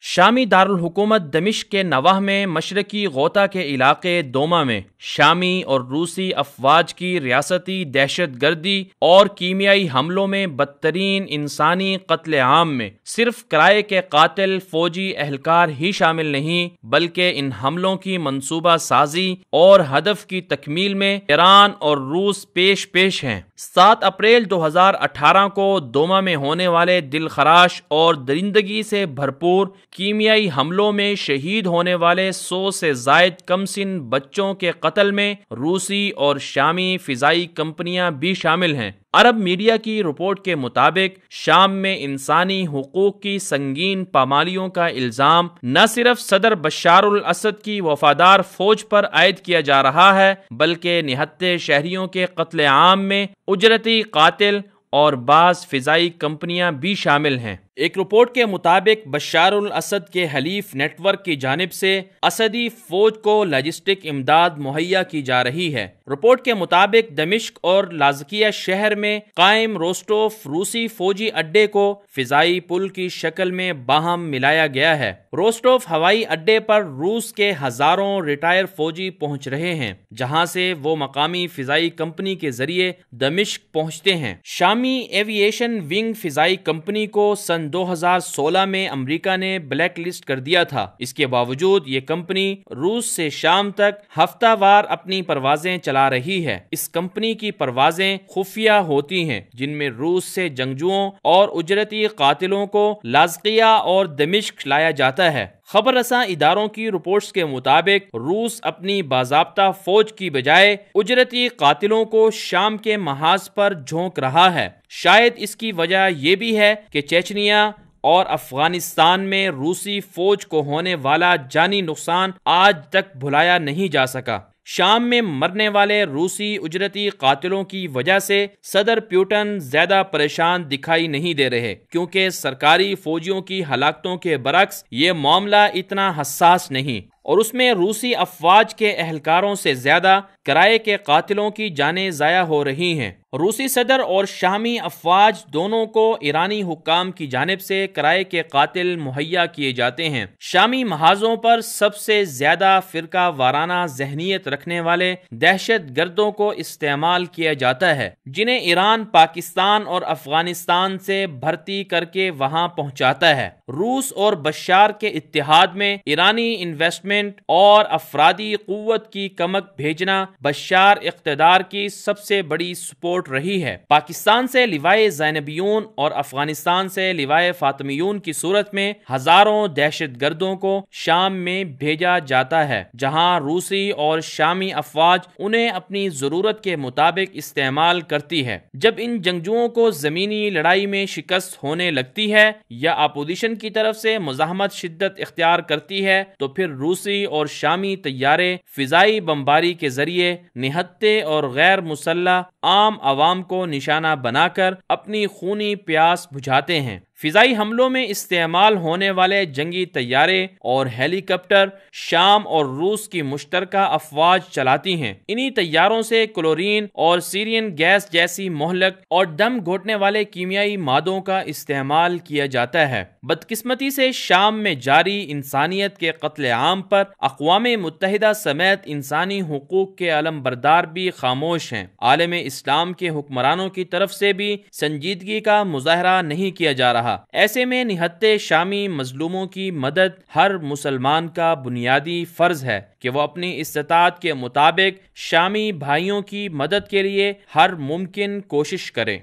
شامی دارالحکومت دمشق کے نواح میں مشرقی غوطہ کے علاقے دوما میں شامی اور روسی افواج کی ریاستی دہشت گردی اور کیمیائی حملوں میں بدترین انسانی قتل عام میں صرف کرائے کے قاتل فوجی اہلکار ہی شامل نہیں بلکہ ان حملوں کی منصوبہ سازی اور ہدف کی تکمیل میں ایران اور روس پیش ہیں۔ 7 اپریل 2018 کو دوما میں ہونے والے دلخراش اور درندگی سے بھرپور کیمیائی حملوں میں شہید ہونے والے 100 سے زائد کم سن بچوں کے قتل میں روسی اور شامی فضائی کمپنیاں بھی شامل ہیں۔ عرب میڈیا کی رپورٹ کے مطابق شام میں انسانی حقوق کی سنگین پامالیوں کا الزام نہ صرف صدر بشار الاسد کی وفادار فوج پر عائد کیا جا رہا ہے بلکہ نہتے شہریوں کے قتل عام میں اجرتی قاتل اور بعض فضائی کمپنیاں بھی شامل ہیں۔ ایک رپورٹ کے مطابق بشار الاسد کے حلیف نیٹ ورک کی جانب سے اسدی فوج کو لاجسٹک امداد مہیا کی جا رہی ہے۔ رپورٹ کے مطابق دمشق اور لازکیہ شہر میں قائم روسٹوف روسی فوجی اڈے کو فضائی پل کی شکل میں باہم ملایا گیا ہے۔ روسٹوف ہوائی اڈے پر روس کے ہزاروں ریٹائر فوجی پہنچ رہے ہیں جہاں سے وہ مقامی فضائی کمپنی کے ذریعے دمشق پہنچتے ہیں۔ شامی ایوییشن ونگ فضائی کمپنی کو سن 2016 میں امریکہ نے بلیک لسٹ کر دیا تھا۔ اس کے باوجود یہ کمپنی روس سے شام تک ہفتہ وار اپنی پروازیں چلا رہی ہے۔ اس کمپنی کی پروازیں خفیہ ہوتی ہیں جن میں روس سے جنگجوؤں اور اجرتی قاتلوں کو لازقیہ اور دمشق لایا جاتا ہے۔ خبر رساں اداروں کی رپورٹس کے مطابق روس اپنی باضابطہ فوج کی بجائے اجرتی قاتلوں کو شام کے محاذ پر جھونک رہا ہے۔ شاید اس کی وجہ یہ بھی ہے کہ چیچنیا اور افغانستان میں روسی فوج کو ہونے والا جانی نقصان آج تک بھلایا نہیں جا سکا۔ شام میں مرنے والے روسی اجرتی قاتلوں کی وجہ سے صدر پیوٹن زیادہ پریشان دکھائی نہیں دے رہے کیونکہ سرکاری فوجیوں کی ہلاکتوں کے برعکس یہ معاملہ اتنا حساس نہیں اور اس میں روسی افواج کے اہلکاروں سے زیادہ کرائے کے قاتلوں کی جانیں ضائع ہو رہی ہیں۔ روسی صدر اور شامی افواج دونوں کو ایرانی حکام کی جانب سے کرائے کے قاتل مہیا کیے جاتے ہیں۔ شامی محاذوں پر سب سے زیادہ فرقہ وارانہ ذہنیت رکھنے والے دہشت گردوں کو استعمال کیا جاتا ہے جنہیں ایران پاکستان اور افغانستان سے بھرتی کر کے وہاں پہنچاتا ہے۔ روس اور بشار کے اتحاد میں ایرانی انویسٹمنٹ اور افرادی قوت کی کمک بھیجنا بشار اقتدار کی سب سے بڑی سپورٹ رہی ہے۔ پاکستان سے لوائے زینبیون اور افغانستان سے لوائے فاطمیون کی صورت میں ہزاروں دہشت گردوں کو شام میں بھیجا جاتا ہے جہاں روسی اور شامی افواج انہیں اپنی ضرورت کے مطابق استعمال کرتی ہے۔ جب ان جنگجوؤں کو زمینی لڑائی میں شکست ہونے لگتی ہے یا اپوزیشن کی طرف سے مزاحمت شدت اختیار کرتی ہے تو پھر روسی اور شامی طیارے فضائی بمباری کے ذریعے نہتے اور غیر مسلح عام عوام کو نشانہ بنا کر اپنی خونی پیاس بجھاتے ہیں۔ فضائی حملوں میں استعمال ہونے والے جنگی طیارے اور ہیلی کاپٹر شام اور روس کی مشترکہ افواج چلاتی ہیں۔ انہی طیاروں سے کلورین اور سیرین گیس جیسی مہلک اور دم گھوٹنے والے کیمیائی مادوں کا استعمال کیا جاتا ہے۔ بدقسمتی سے شام میں جاری انسانیت کے قتل عام پر اقوام متحدہ سمیت انسانی حقوق کے علم بردار بھی خاموش ہیں۔ عالم اسلام کے حکمرانوں کی طرف سے بھی سنجیدگی کا مظاہرہ نہیں کیا جا رہا۔ ایسے میں نہتے شامی مظلوموں کی مدد ہر مسلمان کا بنیادی فرض ہے کہ وہ اپنی استطاعت کے مطابق شامی بھائیوں کی مدد کے لیے ہر ممکن کوشش کرے۔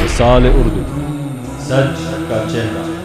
مثال اردو، سچ کا چہرہ۔